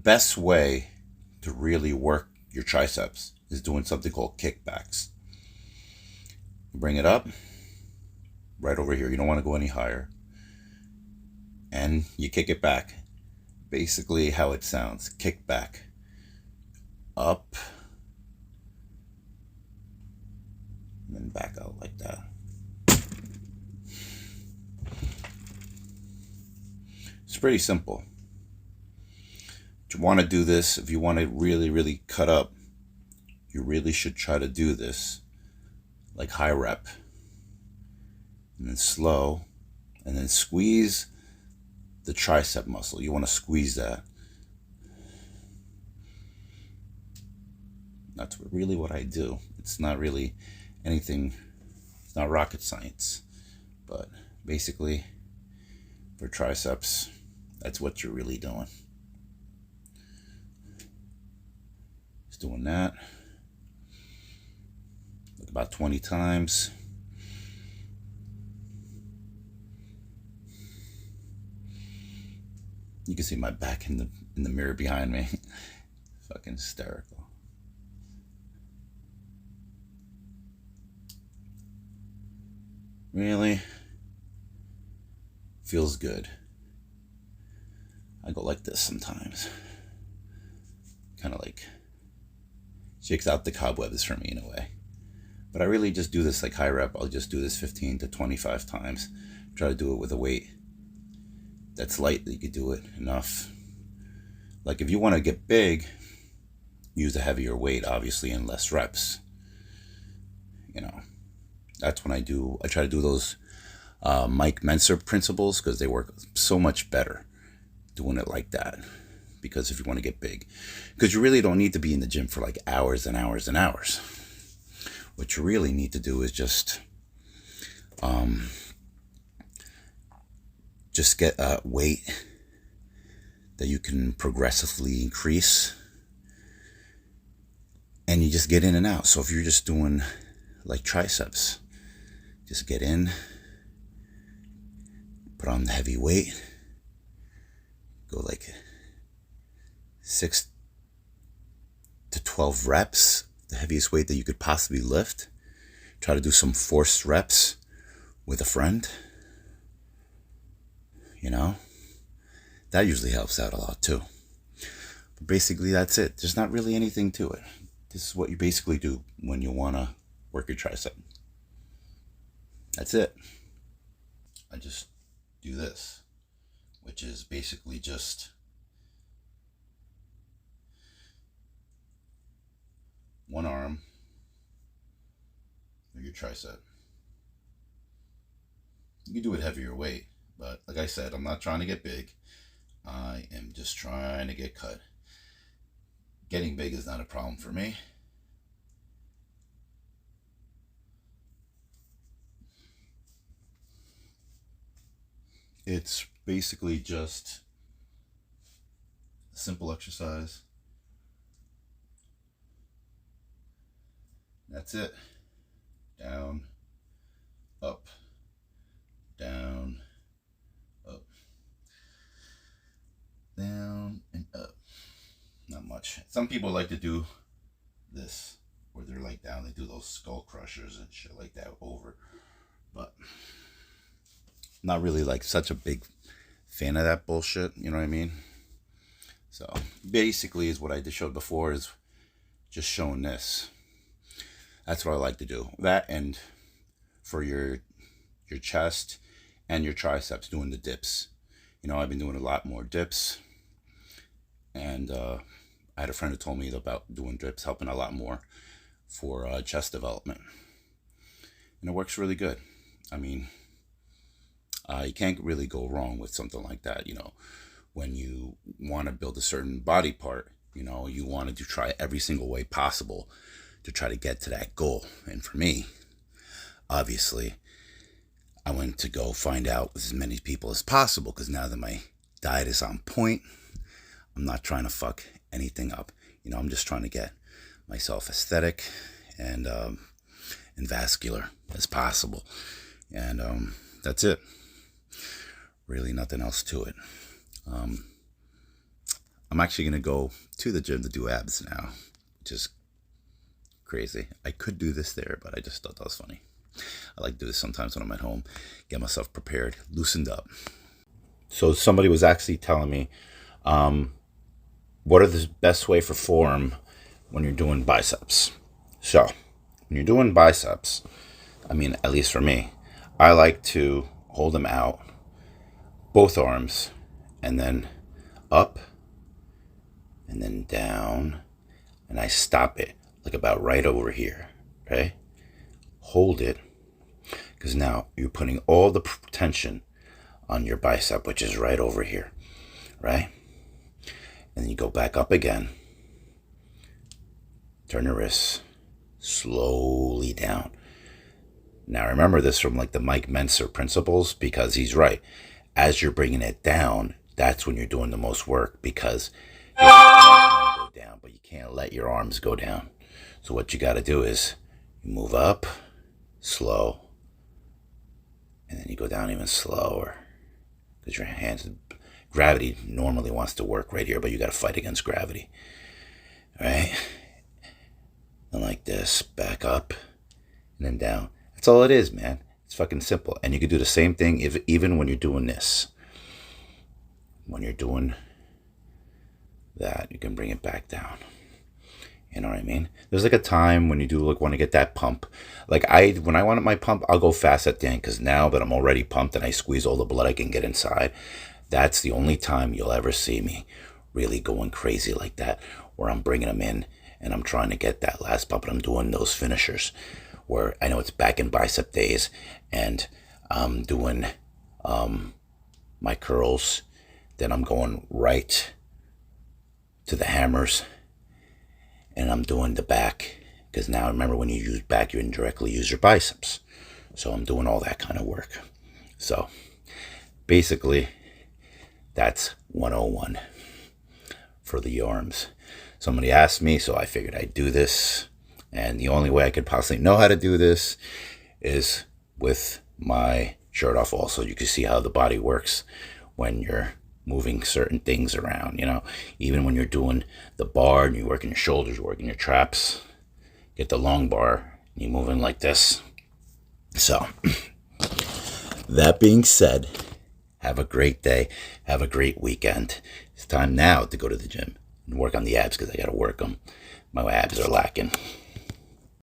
best way to really work your triceps is doing something called kickbacks. You bring it up right over here. You don't want to go any higher. And you kick it back. Basically how it sounds. Kick back. Up. And then back out like that. It's pretty simple. You want to do this, if you want to really, really cut up, you really should try to do this like high rep. And then slow. And then squeeze the tricep muscle. You want to squeeze that. That's really what I do. It's not really anything, it's not rocket science. But basically, for triceps, that's what you're really doing. Just doing that. Like about 20 times. You can see my back in the mirror behind me. Fucking hysterical. Really? Feels good. I go like this sometimes. Kind of like shakes out the cobwebs for me in a way. But I really just do this like high rep. I'll just do this 15 to 25 times. Try to do it with a weight that's light that you could do it enough. Like if you want to get big, use a heavier weight, obviously, and less reps. You know, that's when I try to do those Mike Mentzer principles, because they work so much better doing it like that. Because if you want to get big, because you really don't need to be in the gym for like hours and hours and hours. What you really need to do is just get a weight that you can progressively increase, and you just get in and out. So if you're just doing like triceps, just get in, put on the heavy weight, go like 6 to 12 reps, the heaviest weight that you could possibly lift. Try to do some forced reps with a friend. You know, that usually helps out a lot too. But basically, that's it. There's not really anything to it. This is what you basically do when you want to work your tricep. That's it. I just do this, which is basically just one arm of your tricep. You can do it heavier weight, but like I said, I'm not trying to get big. I am just trying to get cut. Getting big is not a problem for me. It's basically just a simple exercise. That's it. Down, up, down, up, down, and up. Not much. Some people like to do this, where they're like down, they do those skull crushers and shit like that over. But not really like such a big fan of that bullshit, you know what I mean? So basically is what I just showed before, is just showing this. That's what I like to do. That, and for your chest and your triceps, doing the dips. You know, I've been doing a lot more dips. And I had a friend who told me about doing dips, helping a lot more for chest development. And it works really good. I mean, you can't really go wrong with something like that. You know, when you want to build a certain body part, you know, you want to try every single way possible to try to get to that goal. And for me, obviously, I went to go find out with as many people as possible, because now that my diet is on point, I'm not trying to fuck anything up. You know, I'm just trying to get myself aesthetic and vascular as possible. And that's it. Really nothing else to it. I'm actually going to go to the gym to do abs now, which is crazy. I could do this there, but I just thought that was funny. I like to do this sometimes when I'm at home, get myself prepared, loosened up. So somebody was actually telling me, what are the best way for form when you're doing biceps? So when you're doing biceps, I mean, at least for me, I like to hold them out, both arms, and then up, and then down, and I stop it like about right over here, okay? Hold it, because now you're putting all the tension on your bicep, which is right over here, right? And then you go back up again, turn your wrists slowly down. Now remember this from like the Mike Mentzer principles, because he's right. As you're bringing it down, that's when you're doing the most work, because your arms want to go down, but you can't let your arms go down. So what you got to do is you move up, slow, and then you go down even slower, because your hands, gravity normally wants to work right here, but you got to fight against gravity. All right? And like this, back up, and then down. That's all it is, man. It's fucking simple. And you can do the same thing even when you're doing this. When you're doing that, you can bring it back down. You know what I mean? There's like a time when you do like want to get that pump. Like when I want my pump, I'll go fast at the end, because now that I'm already pumped and I squeeze all the blood I can get inside, that's the only time you'll ever see me really going crazy like that, where I'm bringing them in and I'm trying to get that last pump, and I'm doing those finishers where I know it's back in bicep days, and I'm doing my curls, then I'm going right to the hammers, and I'm doing the back, because now remember, when you use back, you indirectly use your biceps. So I'm doing all that kind of work. So basically, that's 101 for the arms. Somebody asked me, so I figured I'd do this. And the only way I could possibly know how to do this is with my shirt off also. You can see how the body works when you're moving certain things around, you know. Even when you're doing the bar and you're working your shoulders, you're working your traps, get the long bar, and you're moving like this. So, that being said, have a great day. Have a great weekend. It's time now to go to the gym and work on the abs, because I got to work them. My abs are lacking.